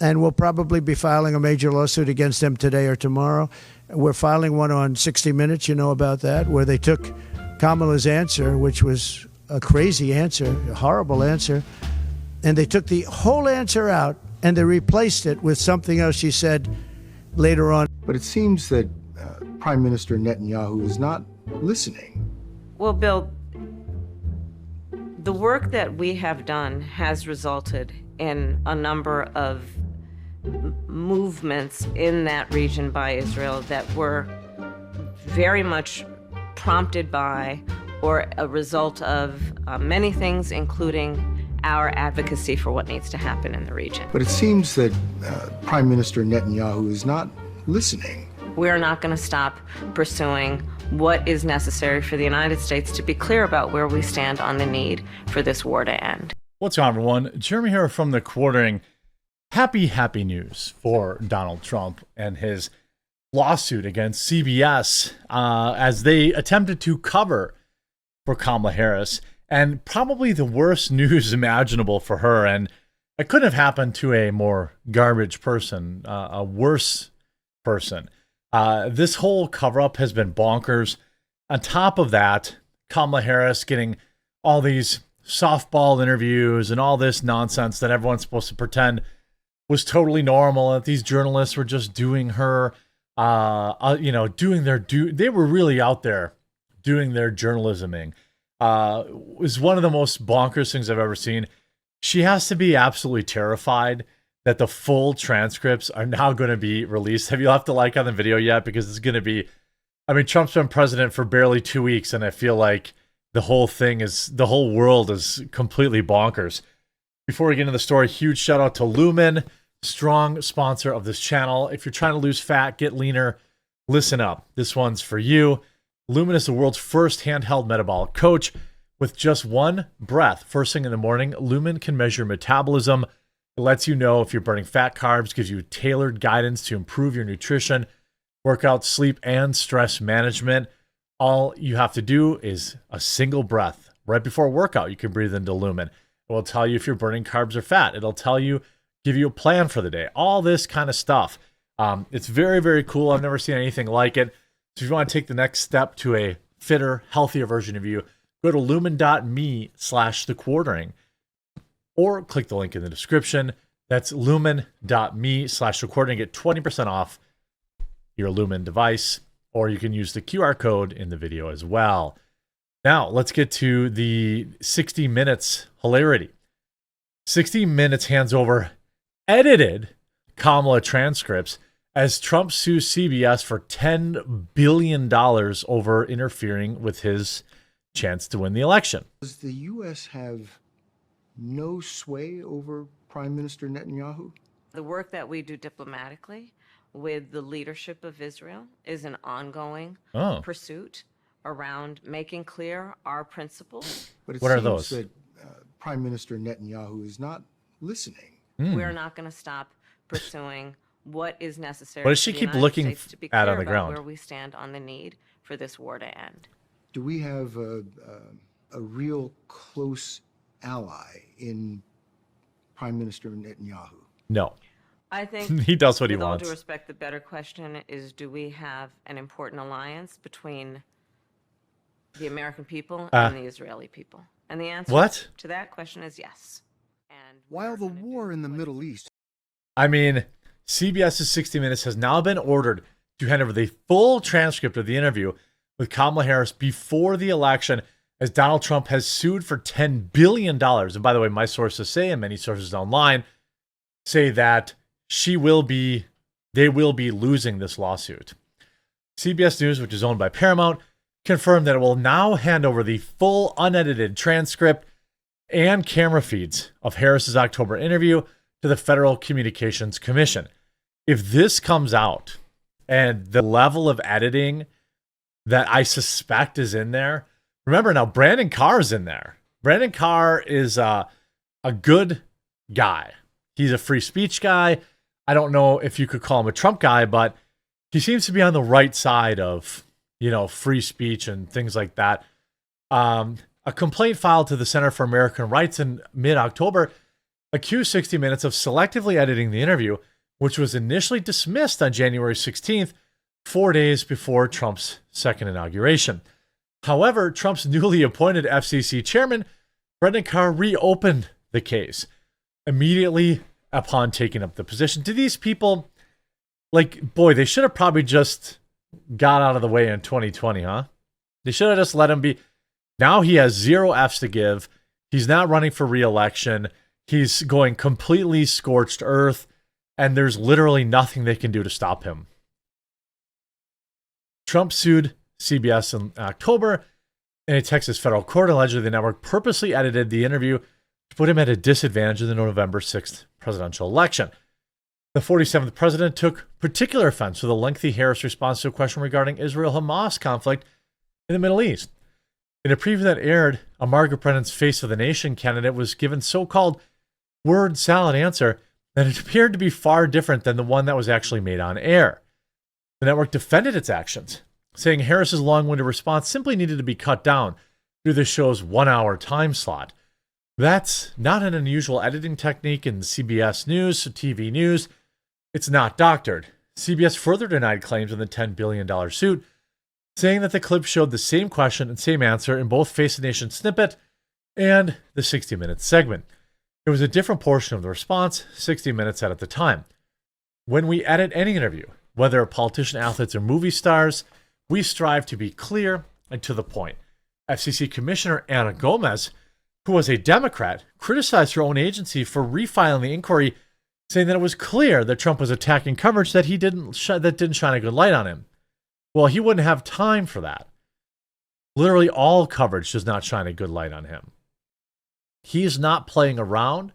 and we'll probably be filing a major lawsuit against them today or tomorrow. We're filing one on 60 Minutes, you know about that, where they took Kamala's answer, which was a crazy answer, a horrible answer, and they took the whole answer out and they replaced it with something else she said later on. But it seems that Prime Minister Netanyahu is not listening. Well, Bill, the work that we have done has resulted in a number of movements in that region by Israel that were very much prompted by or a result of many things, including our advocacy for what needs to happen in the region. But it seems that Prime Minister Netanyahu is not listening. We're not going to stop pursuing what is necessary for the United States to be clear about where we stand on the need for this war to end. What's going on, everyone? Jeremy here from The Quartering. Happy news for Donald Trump and his lawsuit against CBS as they attempted to cover for Kamala Harris, and probably the worst news imaginable for her. And it couldn't have happened to a more garbage person, a worse person. This whole cover-up has been bonkers. On top of that, Kamala Harris getting all these softball interviews and all this nonsense that everyone's supposed to pretend was totally normal, that these journalists were just doing her, doing their they were really out there doing their journalisming. Was one of the most bonkers things I've ever seen. She has to be absolutely terrified that the full transcripts are now going to be released. Have you left a like on the video yet? Because it's going to be, I mean, Trump's been president for barely 2 weeks, and I feel like the whole world is completely bonkers. Before we get into the story, huge shout out to Lumen, strong sponsor of this channel. If you're trying to lose fat, get leaner, listen up. This one's for you. Lumen is the world's first handheld metabolic coach. With just one breath, first thing in the morning, Lumen can measure metabolism. It lets you know if you're burning fat, carbs, gives you tailored guidance to improve your nutrition, workout, sleep, and stress management. All you have to do is a single breath. Right before a workout, you can breathe into Lumen. It will tell you if you're burning carbs or fat. It'll tell you, give you a plan for the day. All this kind of stuff. It's very, very cool. I've never seen anything like it. So if you want to take the next step to a fitter, healthier version of you, go to lumen.me/thequartering or click the link in the description. That's lumen.me/thequartering. Get 20% off your Lumen device, or you can use the QR code in the video as well. Now, let's get to the 60 Minutes hilarity. 60 Minutes hands over edited Kamala transcripts as Trump sues CBS for $10 billion over interfering with his chance to win the election. Does the U.S. have no sway over Prime Minister Netanyahu? The work that we do diplomatically with the leadership of Israel is an ongoing pursuit around making clear our principles. But it What are seems those? that Prime Minister Netanyahu is not listening. We're not going to stop pursuing what is necessary. What does she for the keep United looking States to be at clear on the about ground? where we stand on the need for this war to end. Do we have a real close ally in Prime Minister Netanyahu? No. I think He does what he with all wants. due respect, the better question is, do we have an important alliance between the American people and the Israeli people? And the answer to that question is yes. And While the war in the Middle East. I mean, CBS's 60 Minutes has now been ordered to hand over the full transcript of the interview with Kamala Harris before the election, as Donald Trump has sued for $10 billion. And by the way, my sources say, and many sources online say, that they will be losing this lawsuit. CBS News, which is owned by Paramount, confirmed that it will now hand over the full unedited transcript and camera feeds of Harris's October interview to the Federal Communications Commission. If this comes out and the level of editing that I suspect is in there, remember now, Brandon Carr is in there. Brandon Carr is a good guy. He's a free speech guy. I don't know if you could call him a Trump guy, but he seems to be on the right side of, free speech and things like that. A complaint filed to the Center for American Rights in mid-October accused 60 Minutes of selectively editing the interview, which was initially dismissed on January 16th, 4 days before Trump's second inauguration. However, Trump's newly appointed FCC chairman, Brendan Carr, reopened the case immediately upon taking up the position. To these people, like, boy, they should have probably just got out of the way in 2020, huh? They should have just let him be. Now he has 0 Fs to give. He's not running for re-election. He's going completely scorched earth, and there's literally nothing they can do to stop him. Trump sued CBS in October in a Texas federal court. Allegedly, the network purposely edited the interview to put him at a disadvantage in the November 6th presidential election. The 47th president took particular offense with a lengthy Harris response to a question regarding Israel-Hamas conflict in the Middle East. In a preview that aired, a Margaret Brennan's Face of the Nation candidate was given so-called word salad answer that it appeared to be far different than the one that was actually made on air. The network defended its actions, saying Harris's long-winded response simply needed to be cut down through the show's 1-hour time slot. That's not an unusual editing technique in CBS News, TV news. It's not doctored. CBS further denied claims in the $10 billion suit, saying that the clip showed the same question and same answer in both Face of the Nation snippet and the 60 Minutes segment. It was a different portion of the response 60 Minutes at the time. When we edit any interview, whether politician, athletes, or movie stars, we strive to be clear and to the point. FCC Commissioner Ana Gomez, who was a Democrat, criticized her own agency for refiling the inquiry, saying that it was clear that Trump was attacking coverage that didn't shine a good light on him. Well, he wouldn't have time for that. Literally all coverage does not shine a good light on him. He's not playing around.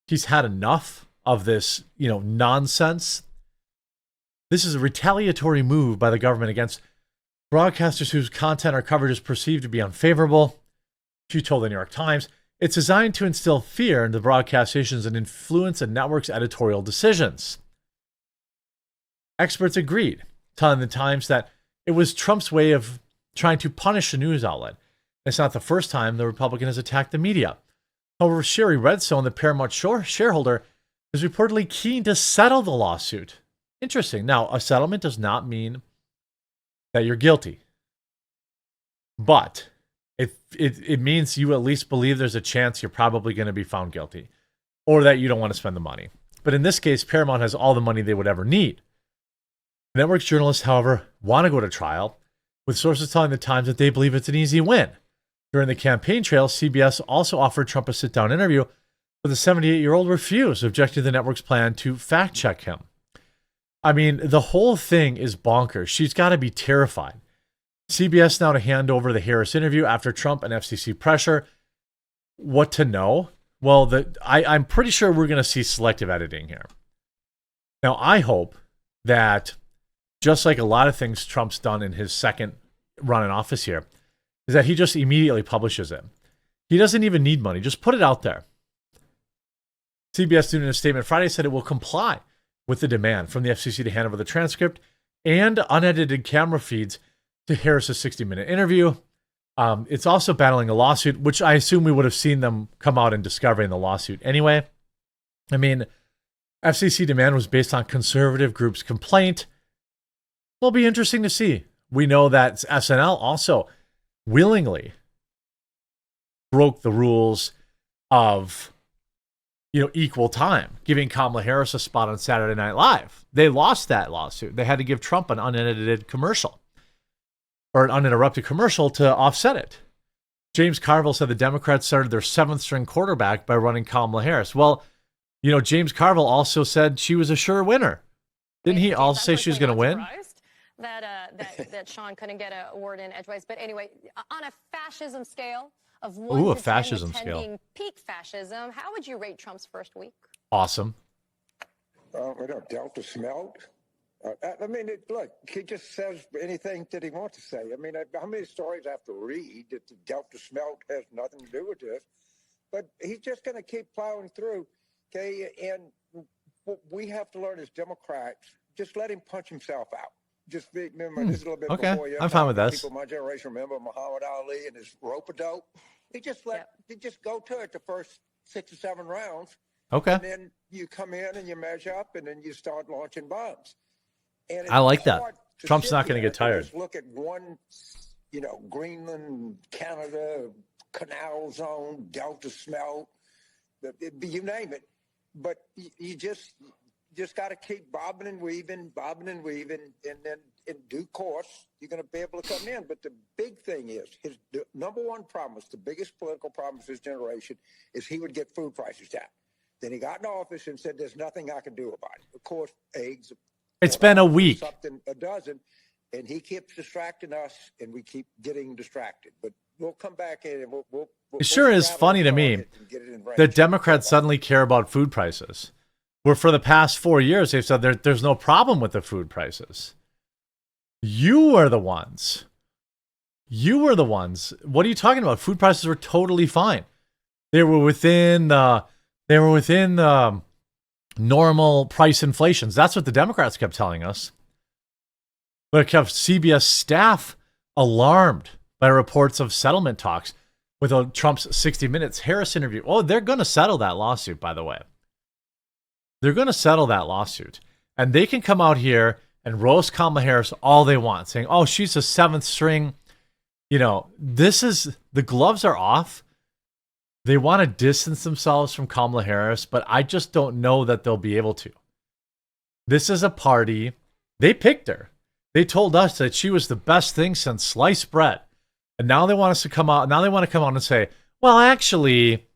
He's had enough of this, nonsense. This is a retaliatory move by the government against broadcasters whose content or coverage is perceived to be unfavorable. She told the New York Times, it's designed to instill fear into broadcast stations and influence a network's editorial decisions. Experts agreed, telling the Times that it was Trump's way of trying to punish a news outlet. It's not the first time the Republican has attacked the media. However, Sherry Redstone, the Paramount shareholder, is reportedly keen to settle the lawsuit. Interesting. Now, a settlement does not mean that you're guilty, but it means you at least believe there's a chance you're probably going to be found guilty, or that you don't want to spend the money. But in this case, Paramount has all the money they would ever need. The network's journalists, however, want to go to trial, with sources telling the Times that they believe it's an easy win. During the campaign trail, CBS also offered Trump a sit-down interview, but the 78-year-old refused, objecting to the network's plan to fact-check him. I mean, the whole thing is bonkers. She's got to be terrified. CBS now to hand over the Harris interview after Trump and FCC pressure. What to know? Well, I'm pretty sure we're going to see selective editing here. Now, I hope that, just like a lot of things Trump's done in his second run in office here, is that he just immediately publishes it. He doesn't even need money. Just put it out there. CBS, in a statement Friday, said it will comply with the demand from the FCC to hand over the transcript and unedited camera feeds to Harris's 60-minute interview. It's also battling a lawsuit, which I assume we would have seen them come out in discovery in the lawsuit anyway. I mean, FCC demand was based on conservative groups' complaint. Will be interesting to see. We know that SNL also willingly broke the rules of equal time, giving Kamala Harris a spot on Saturday Night Live. They lost that lawsuit. They had to give Trump an unedited commercial, or an uninterrupted commercial, to offset it. James Carville said the Democrats started their 7th-string quarterback by running Kamala Harris. Well, James Carville also said she was a sure winner. Didn't he also say she was going to win? That Sean couldn't get a word in edgewise. But anyway, on a fascism scale of 1 Ooh, to a 10, fascism with 10 scale. being peak fascism, how would you rate Trump's first week? Awesome. Delta smelt. Look, he just says anything that he wants to say. I mean, how many stories I have to read that the Delta smelt has nothing to do with this? But he's just going to keep plowing through, okay? And what we have to learn as Democrats, just let him punch himself out. Just remember, this is a little bit before you. I'm fine with this. People my generation remember Muhammad Ali and his rope-a-dope. He just go to it the first 6 or 7 rounds. Okay. And then you come in and you measure up, and then you start launching bombs. And it's I like that. hard to Trump's sit not going to here get tired. and just look at one, Greenland, Canada, canal zone, Delta smelt, you name it. But you just got to keep bobbing and weaving, and then in due course, you're going to be able to come in. But the big thing is, his number one promise, the biggest political promise of his generation, is he would get food prices down. Then he got in office and said, there's nothing I can do about it. Of course, eggs. It's been a week. Something, a dozen. And he keeps distracting us, and we keep getting distracted. But we'll come back in and we'll It sure is funny to me that Democrats suddenly care about food prices, where for the past 4 years they've said there's no problem with the food prices. You are the ones. What are you talking about? Food prices were totally fine. They were within normal price inflations. That's what the Democrats kept telling us. But it kept CBS staff alarmed by reports of settlement talks with Trump's 60 Minutes Harris interview. Oh, they're going to settle that lawsuit, by the way. They're going to settle that lawsuit. And they can come out here and roast Kamala Harris all they want, saying, oh, she's a seventh string. The gloves are off. They want to distance themselves from Kamala Harris, but I just don't know that they'll be able to. This is a party. They picked her. They told us that she was the best thing since sliced bread. And now they want us to come out. Now they want to come out and say, well, actually,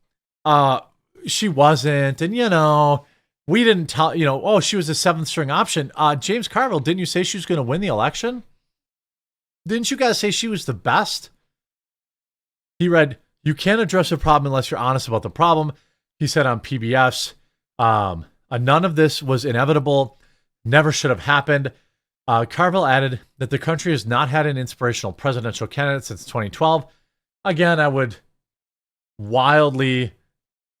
she wasn't. And, we didn't tell, oh, she was a seventh string option. James Carville, didn't you say she was going to win the election? Didn't you guys say she was the best? He read, you can't address a problem unless you're honest about the problem. He said on PBS, none of this was inevitable, never should have happened. Carville added that the country has not had an inspirational presidential candidate since 2012. Again, I would wildly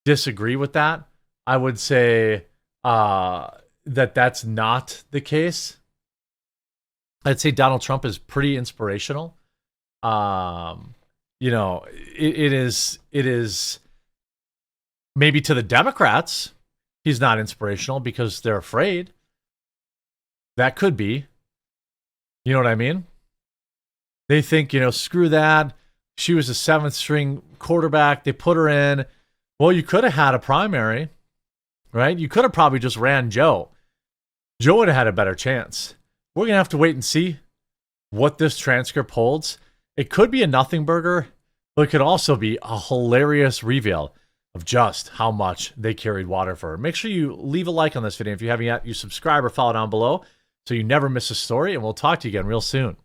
disagree with that. I would say that's not the case. I'd say Donald Trump is pretty inspirational. It is maybe to the Democrats, he's not inspirational because they're afraid. That could be. You know what I mean? They think, screw that. She was a seventh string quarterback. They put her in. Well, you could have had a primary, right? You could have probably just ran Joe. Joe would have had a better chance. We're going to have to wait and see what this transcript holds. It could be a nothing burger, but it could also be a hilarious reveal of just how much they carried water for her. Make sure you leave a like on this video. If you haven't yet, you subscribe or follow down below so you never miss a story, and we'll talk to you again real soon.